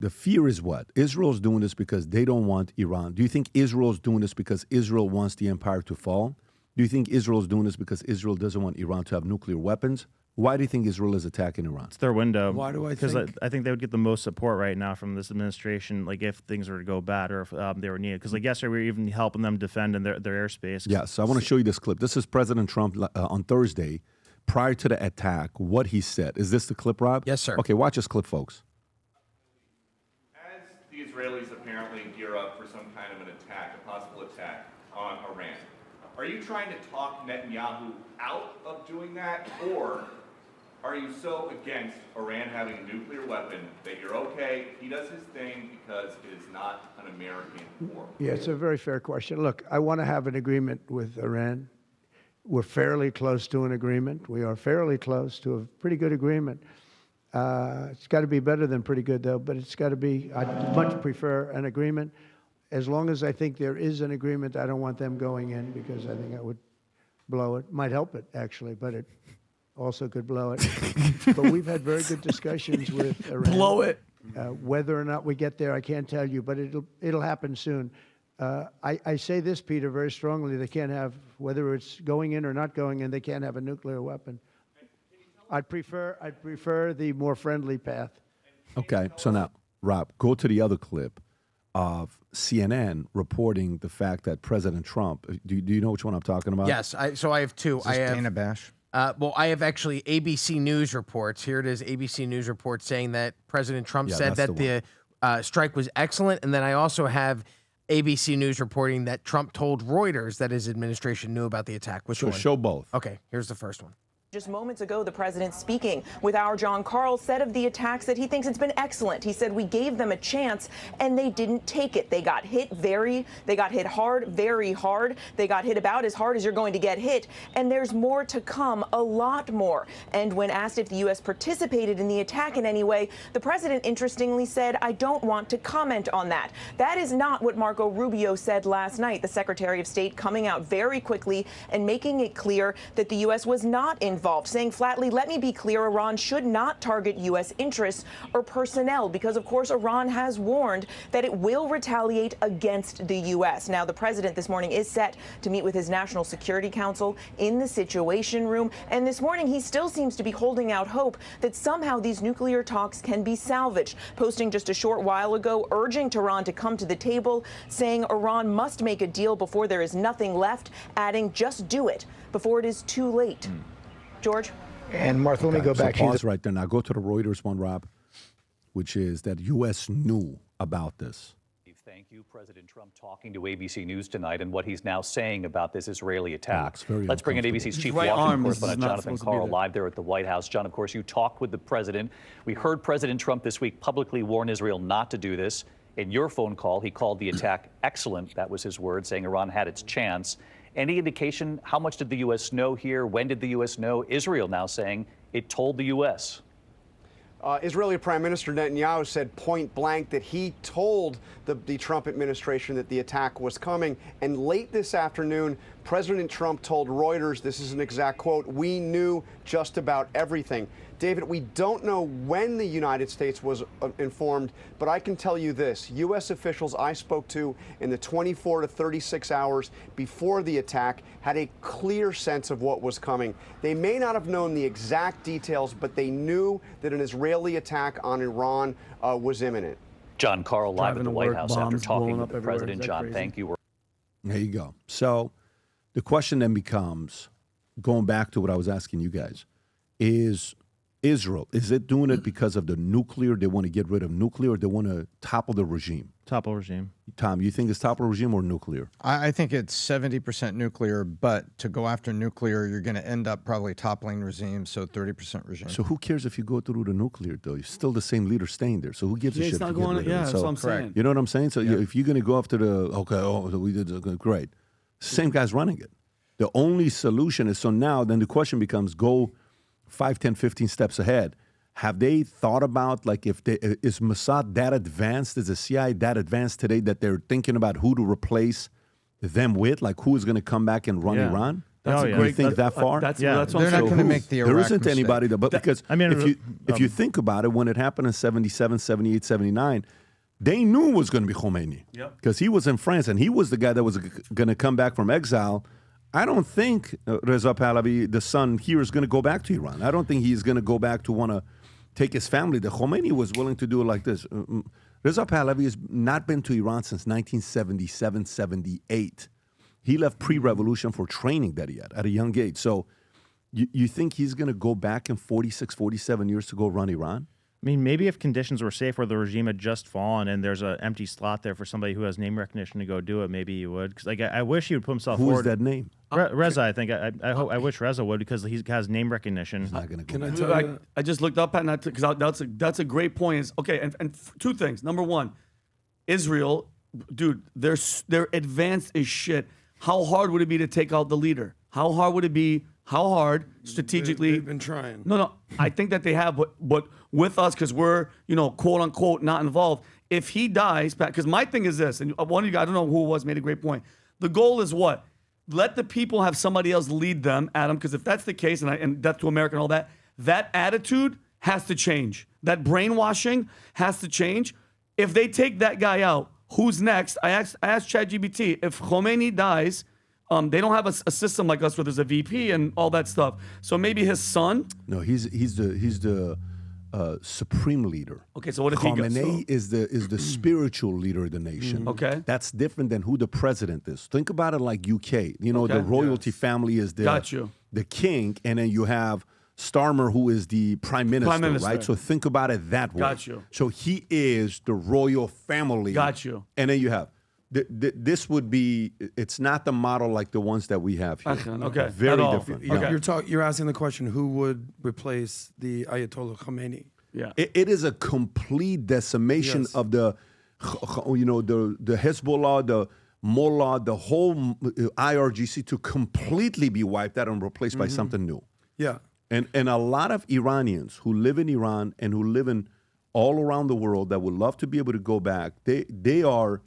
The fear is what? Israel's doing this because they don't want Iran. Do you think Israel's doing this because Israel wants the empire to fall? Do you think Israel's doing this because Israel doesn't want Iran to have nuclear weapons? Why do you think Israel is attacking Iran? It's their window. Why do I Because think? I think they would get the most support right now from this administration, like if things were to go bad or if they were needed. Because like yesterday, we were even helping them defend in their airspace. Yeah, so I want to show you this clip. This is President Trump on Thursday, prior to the attack, what he said. Is this the clip, Rob? Yes, sir. Okay, watch this clip, folks. As the Israelis apparently gear up for some kind of an attack, a possible attack on Iran, are you trying to talk Netanyahu out of doing that, or are you so against Iran having a nuclear weapon that you're okay, he does his thing because it is not an American war? Yeah, it's a very fair question. Look, I want to have an agreement with Iran. We're fairly close to an agreement. We are fairly close to a pretty good agreement. It's got to be better than pretty good, though, but it's got to be, I'd much prefer an agreement. As long as I think there is an agreement, I don't want them going in because I think that would blow it. Might help it, actually, but it also could blow it. But we've had very good discussions with Iran. Blow it. Whether or not we get there, I can't tell you, but it'll happen soon. I say this, Peter, very strongly. They can't have, whether it's going in or not going in, they can't have a nuclear weapon. I'd prefer the more friendly path. Okay, so now, Rob, go to the other clip of CNN reporting the fact that President Trump, do you know which one I'm talking about? Yes, so I have two. I have Dana Bash. Well, I have actually ABC News reports. Here it is, ABC News report saying that President Trump said that the strike was excellent. And then I also have ABC News reporting that Trump told Reuters that his administration knew about the attack. Which one? Show both. Okay, here's the first one. Just moments ago, the president speaking with our John Carl said of the attacks that he thinks it's been excellent. He said we gave them a chance and they didn't take it. They got hit hard, very hard. They got hit about as hard as you're going to get hit. And there's more to come, a lot more. And when asked if the U.S. participated in the attack in any way, the president interestingly said, I don't want to comment on that. That is not what Marco Rubio said last night, the Secretary of State coming out very quickly and making it clear that the U.S. was not involved, saying flatly, let me be clear, Iran should not target U.S. interests or personnel because, of course, Iran has warned that it will retaliate against the U.S. Now, the president this morning is set to meet with his National Security Council in the Situation Room, and this morning he still seems to be holding out hope that somehow these nuclear talks can be salvaged, posting just a short while ago urging Tehran to come to the table, saying Iran must make a deal before there is nothing left, adding just do it before it is too late. George? And Martha, let me go back to to pause right there. Now go to the Reuters one, Rob, which is that U.S. knew about this. Thank you, President Trump talking to ABC News tonight and what he's now saying about this Israeli attack. Let's bring in ABC's chief Washington correspondent Jonathan Karl live there at the White House. John, of course, you talked with the president. We heard President Trump this week publicly warn Israel not to do this. In your phone call, he called the attack excellent. That was his word, saying Iran had its chance. Any indication, how much did the U.S. know here? When did the U.S. know? Israel now saying it told the U.S. Israeli Prime Minister Netanyahu said point blank that he told the Trump administration that the attack was coming. And late this afternoon, President Trump told Reuters, this is an exact quote, we knew just about everything. David, we don't know when the United States was informed, but I can tell you this. U.S. officials I spoke to in the 24 to 36 hours before the attack had a clear sense of what was coming. They may not have known the exact details, but they knew that an Israeli attack on Iran was imminent. John Karl live at the White House after talking with the president. John, crazy? Thank you. There you go. So the question then becomes, going back to what I was asking you guys, is Israel, is it doing it because of the nuclear? They want to get rid of nuclear, or they want to topple the regime? Topple regime. Tom, you think it's topple regime or nuclear? I think it's 70% nuclear, but to go after nuclear, you're going to end up probably toppling regime, so 30% regime. So who cares if you go through the nuclear, though? You're still the same leader staying there. So who gives a shit? It's not going. Yeah, that's what I'm saying. You know what I'm saying? So if you're going to go after we did great. Same guy's running it. The only solution is, so now then the question becomes, go 5, 10, 15 steps ahead. Have they thought about, like, is Mossad that advanced? Is the CIA that advanced today that they're thinking about who to replace them with? Like, who is going to come back and run Iran? That's a You great. think that far? That's Yeah. what They're I'm not saying. going to make the Iraq There isn't mistake. anybody that, but because I mean, if you think about it, when it happened in 77, 78, 79, they knew it was going to be Khomeini. Yep. Because he was in France and he was the guy that was going to come back from exile. I don't think Reza Pahlavi, the son here, is going to go back to Iran. I don't think he's going to go back to want to take his family. The Khomeini was willing to do it like this. Reza Pahlavi has not been to Iran since 1977, 78. He left pre-revolution for training that he had at a young age. So you think he's going to go back in 46, 47 years to go run Iran? I mean, maybe if conditions were safe where the regime had just fallen and there's an empty slot there for somebody who has name recognition to go do it, maybe he would. Because like, I wish he would put himself Who forward. is that name? Reza, I think. I hope. I wish Reza would because he has name recognition. He's not going to go Can I back. tell you? I just looked up at that because that's a great point. Is okay, and two things. Number one, Israel, dude, they're advanced as shit. How hard would it be to take out the leader? How hard would it be? How hard strategically? They've been trying. No. I think that they have, but with us, because we're, quote unquote, not involved. If he dies, because my thing is this, and one of you guys, I don't know who it was, made a great point. The goal is what? Let the people have somebody else lead them, Adam, because if that's the case, and Death to America and all that, that attitude has to change. That brainwashing has to change. If they take that guy out, who's next? I asked ChatGPT, if Khomeini dies, they don't have a system like us where there's a VP and all that stuff. So maybe his son. No, he's the supreme leader. Okay, so what if he goes? Khamenei is the spiritual leader of the nation. Okay. That's different than who the president is. Think about it like UK. The Okay. royalty family is Got you. the king, and then you have Starmer, who is the prime minister, right? So think about it that way. Got you. So he is the royal family. Got you. And then you have. This would be. It's not the model like the ones that we have here. Okay. Very At all. different. Okay. You're asking the question, who would replace the Ayatollah Khomeini? Yeah. It is a complete decimation Yes. of the Hezbollah, the Mullah, the whole IRGC to completely be wiped out and replaced by something new. Yeah. And a lot of Iranians who live in Iran and who live in all around the world that would love to be able to go back, they are,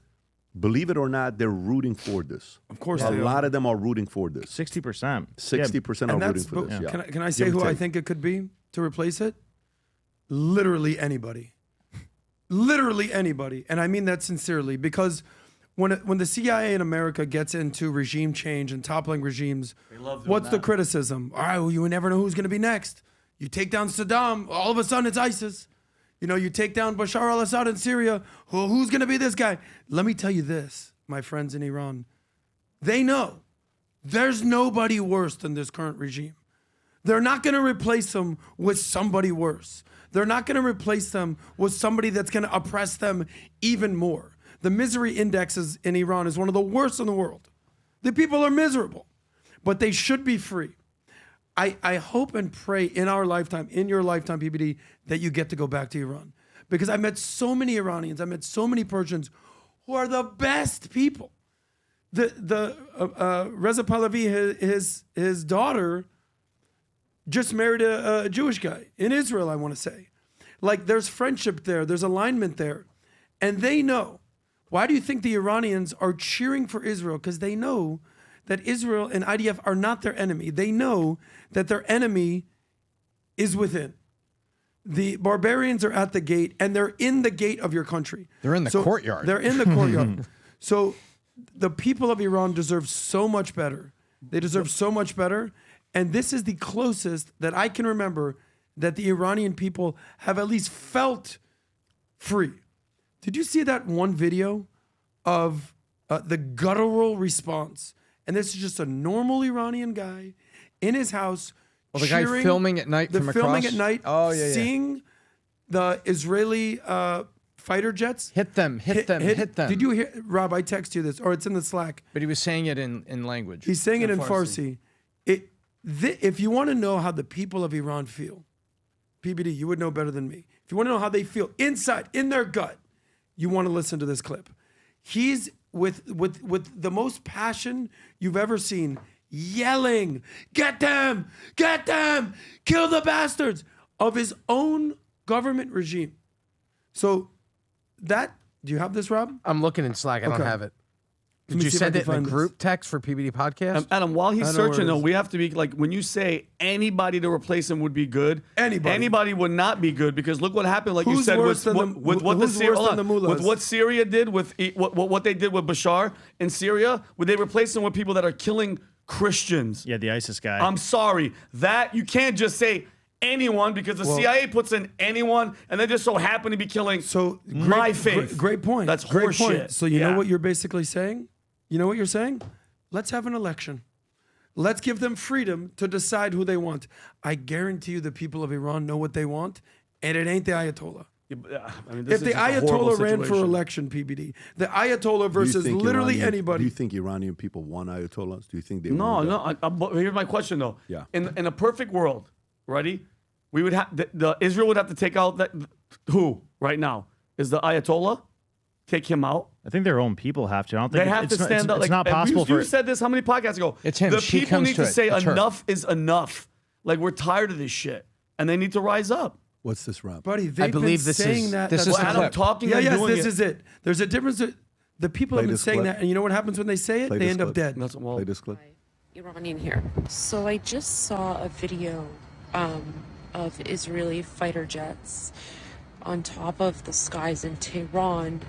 believe it or not, they're rooting for this. Of course a they are. lot of them are rooting for this. 60%. 60% are rooting for this. Yeah. Can I say Give or who I take. think it could be to replace it? Literally anybody. Literally anybody. And I mean that sincerely, because when the CIA in America gets into regime change and toppling regimes, what's the criticism? All right, well, you never know who's going to be next. You take down Saddam, all of a sudden it's ISIS. You take down Bashar al-Assad in Syria, who's going to be this guy? Let me tell you this, my friends in Iran. They know there's nobody worse than this current regime. They're not going to replace them with somebody worse. They're not going to replace them with somebody that's going to oppress them even more. The misery indexes in Iran is one of the worst in the world. The people are miserable, but they should be free. I hope and pray in our lifetime, in your lifetime, PBD, that you get to go back to Iran. Because I met so many Iranians, I met so many Persians who are the best people. Reza Pahlavi, his daughter, just married a Jewish guy in Israel, I want to say. Like, there's friendship there, there's alignment there. And they know. Why do you think the Iranians are cheering for Israel? Because they know that Israel and IDF are not their enemy. They know that their enemy is within. The barbarians are at the gate, and they're in the gate of your country. They're in the courtyard. They're in the courtyard. So the people of Iran deserve so much better. They deserve so much better. And this is the closest that I can remember that the Iranian people have at least felt free. Did you see that one video of the guttural response? And this is just a normal Iranian guy in his house. Well, the guy filming at night from across? Filming at night, Oh, yeah. seeing the Israeli fighter jets. Hit them. Did you hear, Rob, I text you this, or it's in the Slack. But he was saying it in language. He's saying it in Farsi. If you want to know how the people of Iran feel, PBD, you would know better than me. If you want to know how they feel inside, in their gut, you want to listen to this clip. He's with the most passion you've ever seen, yelling, "Get them! Get them! Kill the bastards!" of his own government regime. So do you have this, Rob? I'm looking in Slack. I don't have it. Did you send it in a group text for PBD Podcast? Adam, while he's searching, though, we have to be like, when you say anybody to replace him would be good, anybody would not be good, because look what happened, like you said, with what Syria did, with what they did with Bashar in Syria, where they replaced him with people that are killing Christians. Yeah, the ISIS guy. I'm sorry. That, you can't just say anyone, because the CIA puts in anyone, and they just so happen to be killing my faith. Great point. That's great horseshit. Point. So you know what you're basically saying? You know what you're saying? Let's have an election. Let's give them freedom to decide who they want. I guarantee you the people of Iran know what they want, and it ain't the Ayatollah. I mean, If the Ayatollah ran for election, PBD, the Ayatollah versus literally anybody. Do you think Iranian people want Ayatollahs? Do you think they No, want no. Here's my question, though. Yeah. In a perfect world, ready? We would have Israel would have to take out who right now is the Ayatollah. Take him out. I think their own people have to. I don't think they have to stand up. It's not possible you said this how many podcasts ago? It's him. The She people comes need to to it. say It's her. enough is enough. Like, we're tired of this shit, and they need to rise up. What's this, Rob? Buddy, they've believe been this saying is- that. this that's is the Adam clip. talking Yeah, and yes, doing this it. is it. There's a difference. The people Play have been this saying clip. that, and you know what happens when they say it? Play They this end up clip. dead. That's, well, Play this clip. Iranian here. So I just saw a video of Israeli fighter jets on top of the skies in Tehran,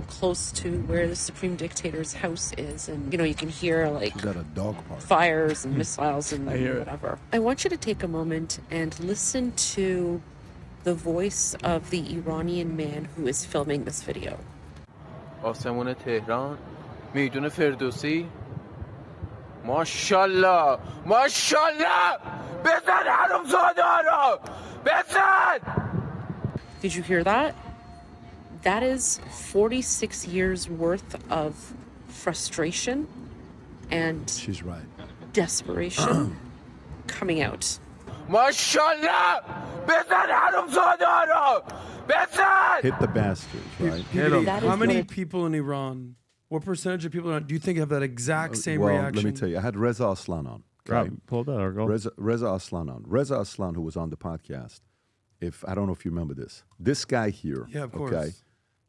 close to where the supreme dictator's house is, and you can hear like She's at a dog park. fires and missiles and hear it. whatever. I want you to take a moment and listen to the voice of the Iranian man who is filming this video. آسمون تهران میدون فردوسی ماشاءالله ماشاءالله بزن حرومزاده رو بزن. Did you hear that? That is 46 years worth of frustration and She's right. desperation coming out. ماشاءالله بزن حرومزاده رو بزن. Hit the bastards, right? That is How many what- people in Iran? What percentage of people in Iran do you think have that exact same well, reaction? let me tell you, I had Reza Aslan on. Rob, pull that or go. Reza Aslan on. Reza Aslan, who was on the podcast. I don't know if you remember this. This guy here. Yeah, of course. Okay,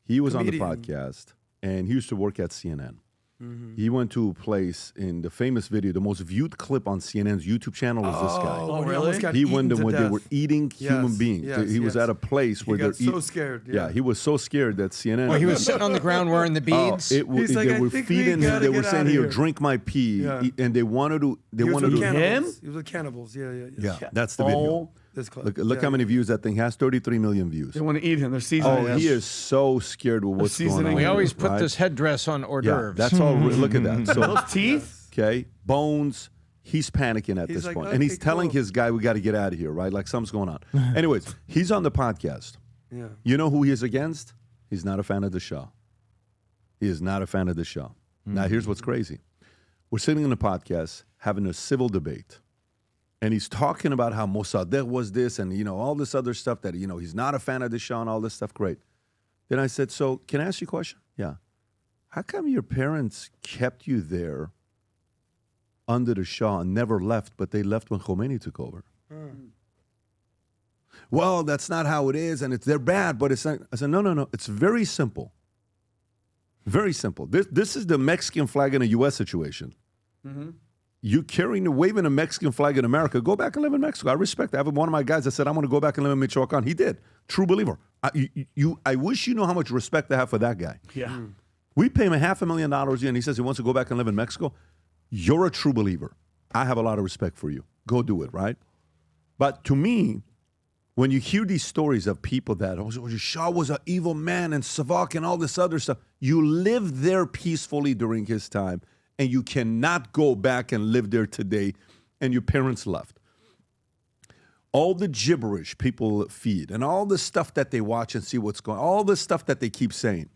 he was Comedian. on the podcast, and he used to work at CNN. Mm-hmm. He went to a place in the famous video, the most viewed clip on CNN's YouTube channel is this guy. Oh, when he almost got He eaten went to when they death. were eating human Yes, beings. yes, He was yes. at a place where He got they're so scared. Yeah, he was so scared that CNN. Well, he was sitting on the ground wearing the beads. He's like, they "I were think we feeding him. gotta They were get saying, outta "Here, here." drink my pee," Yeah. and they wanted to. They He was wanted with to. cannibals. He was with cannibals. Yeah. That's the video. This clip. Look Yeah. how many views that thing has. 33 million views. They want to eat him. They're seasoning him. He is so scared with what's going seasoning. on. we always here, put right? this headdress on hors Yeah, d'oeuvres. that's all. Look at that. So Those teeth? okay, bones. He's panicking at He's this like, point, and he's okay, telling cool. his guy, "We got to get out of here," right? Like something's going on. Anyways, he's on the podcast. Yeah. You know who he is against? He's not a fan of the show. He is not a fan of the show. Now, here's what's crazy. We're sitting in the podcast having a civil debate, and he's talking about how Mossadegh was this and, all this other stuff that, he's not a fan of the show and all this stuff. Great. Then I said, so can I ask you a question? Yeah. How come your parents kept you there under the Shah and never left, but they left when Khomeini took over? Well, that's not how it is, and they're bad, but it's not. I said, no. It's very simple. Very simple. This is the Mexican flag in a U.S. situation. You waving a Mexican flag in America, go back and live in Mexico. I respect that. I have one of my guys that said, I want to go back and live in Michoacan. He did. True believer. I wish you know how much respect I have for that guy. Yeah. We pay him $500,000 a year, and he says he wants to go back and live in Mexico. You're a true believer. I have a lot of respect for you. Go do it, right? But to me, when you hear these stories of people that, Shah was an evil man and Savak and all this other stuff, you lived there peacefully during his time, and you cannot go back and live there today, and your parents left. All the gibberish people feed and all the stuff that they watch and see what's going on, all the stuff that they keep saying.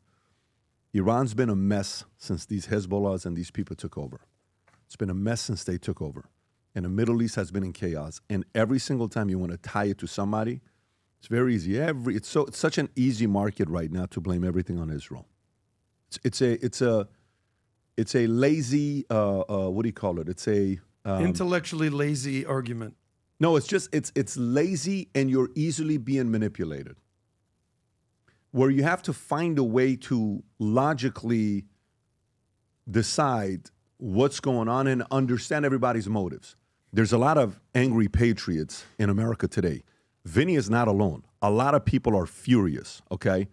Iran's been a mess since these Hezbollahs and these people took over. It's been a mess since they took over. And the Middle East has been in chaos. And every single time you want to tie it to somebody, it's very easy. It's such an easy market right now to blame everything on Israel. It's a lazy what do you call it? It's a intellectually lazy argument. No, it's lazy, and you're easily being manipulated. Where you have to find a way to logically decide what's going on and understand everybody's motives. There's a lot of angry patriots in America today. Vinny is not alone. A lot of people are furious, okay?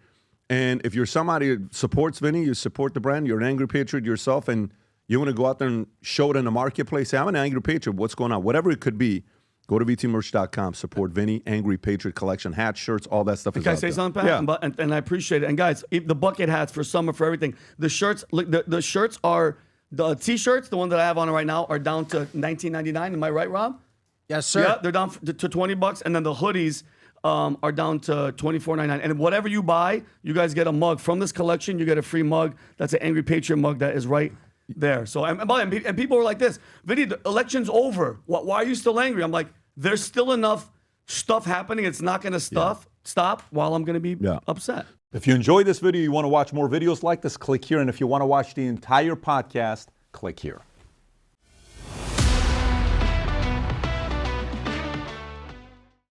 And if you're somebody who supports Vinny, you support the brand, you're an angry patriot yourself, and you want to go out there and show it in the marketplace, say, I'm an angry patriot, what's going on? Whatever it could be, go to vtmerch.com, support Vinny, Angry Patriot Collection, hats, shirts, all that stuff is Can I out say there. something, Pat? Yeah. And I appreciate it. And guys, the bucket hats for summer, for everything. The shirts, look, the shirts are, the T-shirts, the one that I have on right now, are down to $19.99. Am I right, Rob? Yes, sir. Yeah, they're down to $20, and then the hoodies are down to $24.99. And whatever you buy, you guys get a mug from this collection. You get a free mug. That's an Angry Patriot mug that is right there. So and people were like this, Vinny, the election's over. Why are you still angry? I'm like, there's still enough stuff happening. It's not going to stop while I'm going to be upset. If you enjoyed this video, you want to watch more videos like this, click here. And if you want to watch the entire podcast, click here.